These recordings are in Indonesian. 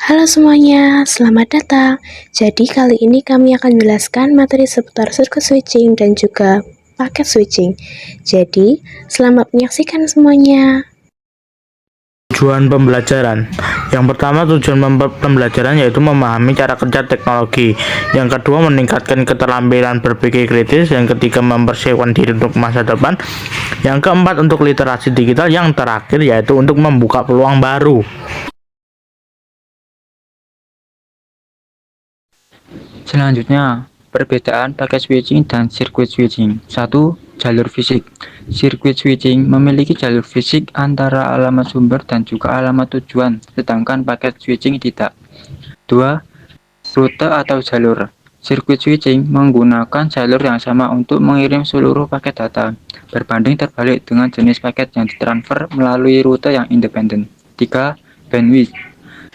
Halo semuanya, selamat datang. Jadi kali ini kami akan menjelaskan materi seputar circuit switching dan juga paket switching. Jadi, selamat menyaksikan semuanya. Tujuan pembelajaran. Yang pertama, tujuan pembelajaran yaitu memahami cara kerja teknologi. Yang kedua, meningkatkan keterampilan berpikir kritis. Yang ketiga, mempersiapkan diri untuk masa depan. Yang keempat, untuk literasi digital. Yang terakhir yaitu untuk membuka peluang baru. Selanjutnya, perbedaan paket switching dan sirkuit switching. 1. Jalur fisik. Sirkuit switching memiliki jalur fisik antara alamat sumber dan juga alamat tujuan, sedangkan paket switching tidak. 2. Rute atau jalur. Sirkuit switching menggunakan jalur yang sama untuk mengirim seluruh paket data, berbanding terbalik dengan jenis paket yang ditransfer melalui rute yang independen. 3. Bandwidth.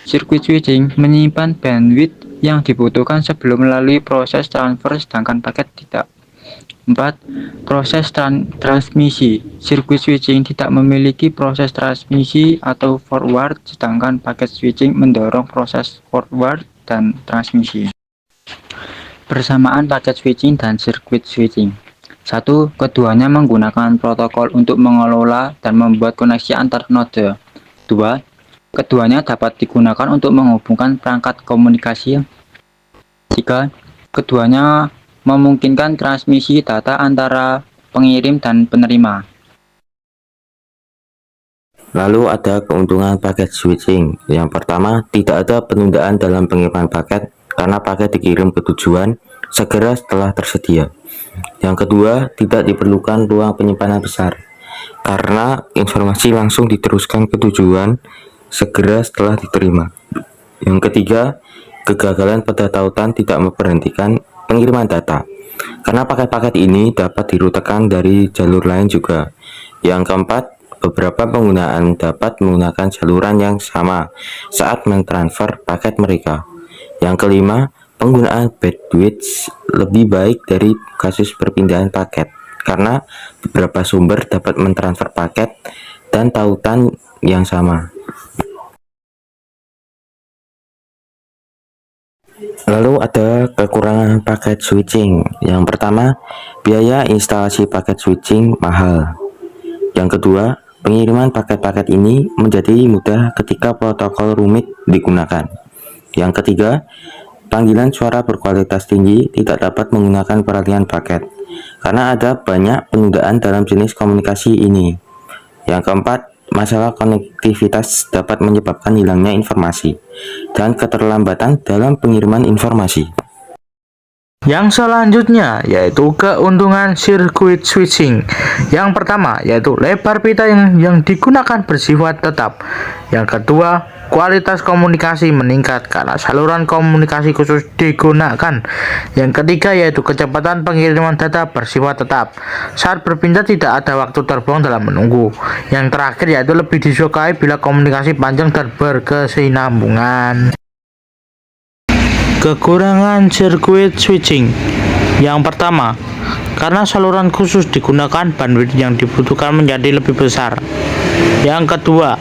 Sirkuit switching menyimpan bandwidth yang dibutuhkan sebelum melalui proses transfer, sedangkan paket tidak. 4. Proses transmisi. Sirkuit switching tidak memiliki proses transmisi atau forward, sedangkan paket switching mendorong proses forward dan transmisi. Persamaan paket switching dan sirkuit switching. 1. Keduanya menggunakan protokol untuk mengelola dan membuat koneksi antar node. 2. Keduanya dapat digunakan untuk menghubungkan perangkat komunikasi. 3. Keduanya memungkinkan transmisi data antara pengirim dan penerima. Lalu ada keuntungan paket switching. Yang pertama, tidak ada penundaan dalam pengiriman paket karena paket dikirim ke tujuan segera setelah tersedia. Yang kedua, tidak diperlukan ruang penyimpanan besar karena informasi langsung diteruskan ke tujuan segera setelah diterima. Yang ketiga, kegagalan pada tautan tidak memberhentikan pengiriman data karena paket-paket ini dapat dirutekan dari jalur lain juga. Yang keempat, beberapa penggunaan dapat menggunakan saluran yang sama saat mentransfer paket mereka. Yang kelima, penggunaan bandwidth lebih baik dari kasus perpindahan paket karena beberapa sumber dapat mentransfer paket dan tautan yang sama. Lalu ada kekurangan paket switching. Yang pertama, biaya instalasi paket switching mahal. Yang kedua, pengiriman paket-paket ini menjadi mudah ketika protokol rumit digunakan. Yang ketiga, panggilan suara berkualitas tinggi tidak dapat menggunakan peralihan paket karena ada banyak penundaan dalam jenis komunikasi ini. Yang keempat, masalah konektivitas dapat menyebabkan hilangnya informasi dan keterlambatan dalam pengiriman informasi. Yang selanjutnya yaitu keuntungan sirkuit switching. Yang pertama yaitu lebar pita yang digunakan bersifat tetap. Yang kedua, kualitas komunikasi meningkat karena saluran komunikasi khusus digunakan. Yang ketiga yaitu kecepatan pengiriman data bersifat tetap. Saat berpindah tidak ada waktu terbuang dalam menunggu. Yang terakhir yaitu lebih disukai bila komunikasi panjang dan berkesinambungan. Kekurangan sirkuit switching. Yang pertama, karena saluran khusus digunakan, bandwidth yang dibutuhkan menjadi lebih besar. Yang kedua,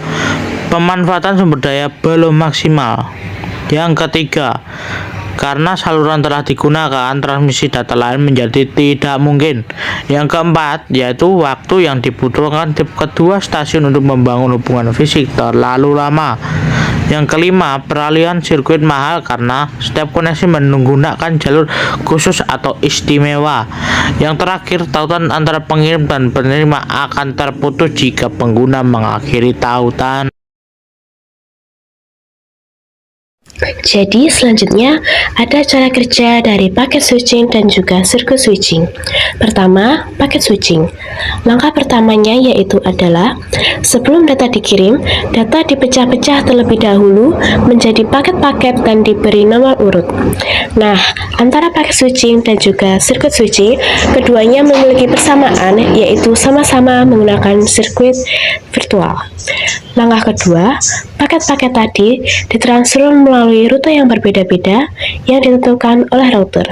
pemanfaatan sumber daya belum maksimal. Yang ketiga, karena saluran telah digunakan, transmisi data lain menjadi tidak mungkin. Yang keempat, yaitu waktu yang dibutuhkan kedua stasiun untuk membangun hubungan fisik terlalu lama. Yang kelima, peralihan sirkuit mahal karena setiap koneksi menggunakan jalur khusus atau istimewa. Yang terakhir, tautan antara pengirim dan penerima akan terputus jika pengguna mengakhiri tautan. Jadi selanjutnya ada cara kerja dari paket switching dan juga circuit switching. Pertama, paket switching. Langkah pertamanya yaitu adalah sebelum data dikirim, data dipecah-pecah terlebih dahulu menjadi paket-paket dan diberi nomor urut. Nah, antara paket switching dan juga circuit switching, keduanya memiliki persamaan yaitu sama-sama menggunakan sirkuit virtual. Langkah kedua, paket-paket tadi ditransfer melalui rute yang berbeda-beda yang ditentukan oleh router.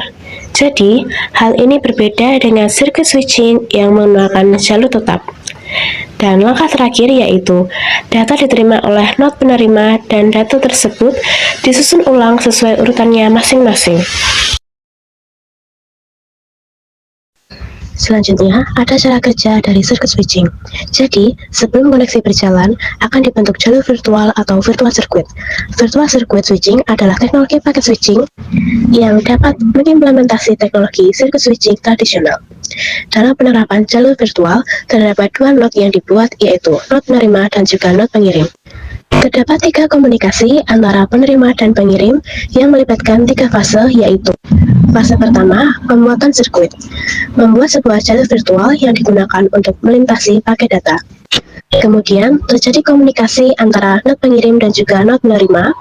Jadi, hal ini berbeda dengan circuit switching yang menggunakan jalur tetap. Dan langkah terakhir yaitu data diterima oleh not penerima dan data tersebut disusun ulang sesuai urutannya masing-masing. Selanjutnya, ada cara kerja dari circuit switching. Jadi, sebelum koneksi berjalan, akan dibentuk jalur virtual atau virtual circuit. Virtual circuit switching adalah teknologi paket switching yang dapat mengimplementasi teknologi circuit switching tradisional. Dalam penerapan jalur virtual, terdapat dua not yang dibuat, yaitu not penerima dan juga not pengirim. Terdapat 3 komunikasi antara penerima dan pengirim yang melibatkan 3 fase, yaitu fase pertama, pembuatan sirkuit. Membuat sebuah jalur virtual yang digunakan untuk melintasi paket data. Kemudian, terjadi komunikasi antara not pengirim dan juga not penerima.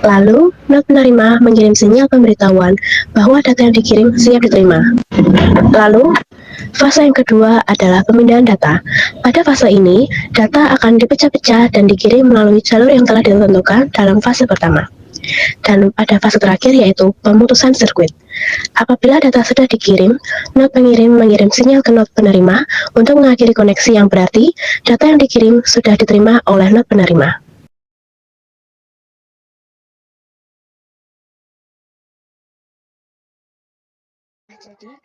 Lalu, not penerima mengirim sinyal pemberitahuan bahwa data yang dikirim siap diterima. Lalu, fase yang kedua adalah pemindahan data. Pada fase ini, data akan dipecah-pecah dan dikirim melalui jalur yang telah ditentukan dalam fase pertama. Dan pada fase terakhir yaitu pemutusan sirkuit. Apabila data sudah dikirim, not pengirim mengirim sinyal ke not penerima untuk mengakhiri koneksi, yang berarti data yang dikirim sudah diterima oleh not penerima.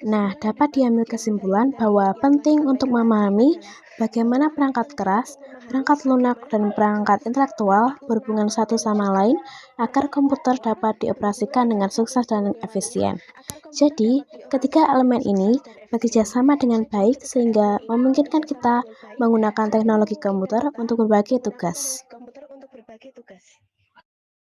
Nah, dapat diambil kesimpulan bahwa penting untuk memahami bagaimana perangkat keras, perangkat lunak, dan perangkat intelektual berhubungan satu sama lain agar komputer dapat dioperasikan dengan sukses dan efisien. Jadi, ketiga elemen ini bekerja sama dengan baik sehingga memungkinkan kita menggunakan teknologi komputer untuk berbagai tugas.